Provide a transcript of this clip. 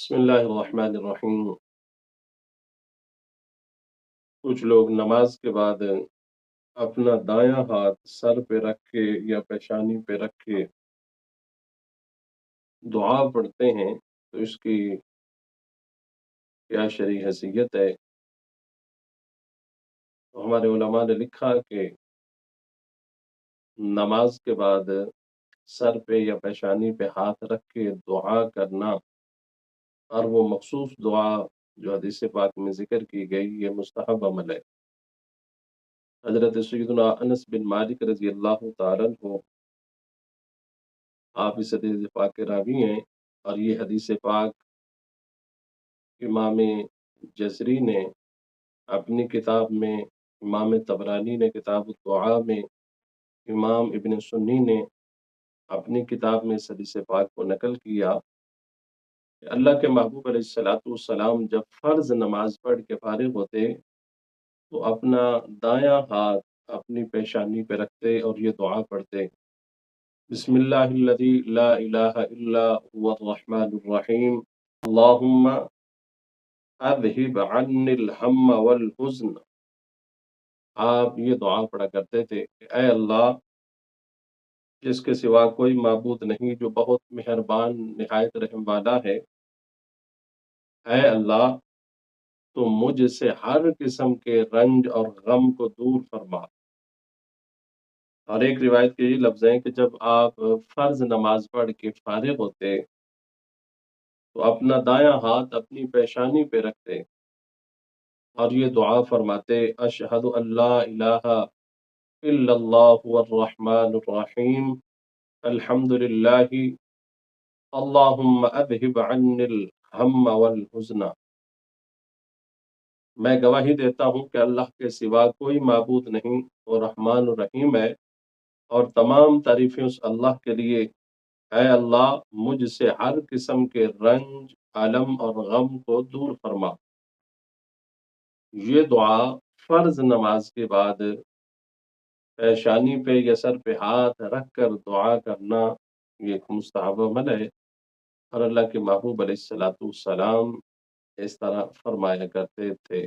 بسم اللہ الرحمن الرحیم۔ کچھ لوگ نماز کے بعد اپنا دایاں ہاتھ سر پہ رکھ کے یا پیشانی پہ رکھ کے دعا پڑھتے ہیں، تو اس کی کیا شرعی حیثیت ہے؟ ہمارے علماء نے لکھا کہ نماز کے بعد سر پہ یا پیشانی پہ ہاتھ رکھ کے دعا کرنا اور وہ مخصوص دعا جو حدیث پاک میں ذکر کی گئی، یہ مستحب عمل ہے۔ حضرت سیدنا انس بن مالک رضی اللہ تعالیٰ عنہ، آپ اس حدیث پاک کے راوی ہیں، اور یہ حدیث پاک امام جزری نے اپنی کتاب میں، امام طبرانی نے کتاب الدعاء میں، امام ابن سنی نے اپنی کتاب میں اس حدیث پاک کو نقل کیا کہ اللہ کے محبوب علیہ الصلوۃ والسلام جب فرض نماز پڑھ کے فارغ ہوتے تو اپنا دایاں ہاتھ اپنی پیشانی پہ رکھتے اور یہ دعا پڑھتے: بسم اللہ الذی لا الہ الا هو الرحمن الرحیم، اللہم اذہب عنی الہم والحزن۔ آپ یہ دعا پڑھا کرتے تھے کہ اے اللہ، جس کے سوا کوئی معبود نہیں، جو بہت مہربان نہایت رحم والا ہے، اے اللہ تو مجھ سے ہر قسم کے رنج اور غم کو دور فرما۔ اور ایک روایت کے یہ لفظ ہیں کہ جب آپ فرض نماز پڑھ کے فارغ ہوتے تو اپنا دایاں ہاتھ اپنی پیشانی پہ رکھتے اور یہ دعا فرماتے: اشہد ان لا الہ الا اللہ الرحمن الرحیم، الحمد للہ، اللہم اذہب عنی الہم والحزن۔ میں گواہی دیتا ہوں کہ اللہ کے سوا کوئی معبود نہیں، وہ رحمان الرحیم ہے، اور تمام تعریفیں اس اللہ کے لیے۔ اے اللہ، مجھ سے ہر قسم کے رنج، الم اور غم کو دور فرما۔ یہ دعا فرض نماز کے بعد پیشانی پہ یا سر پہ ہاتھ رکھ کر دعا کرنا، یہ ایک مستحب عمل ہے، اور اللہ کے محبوب علیہ الصلوۃ والسلام اس طرح فرمایا کرتے تھے۔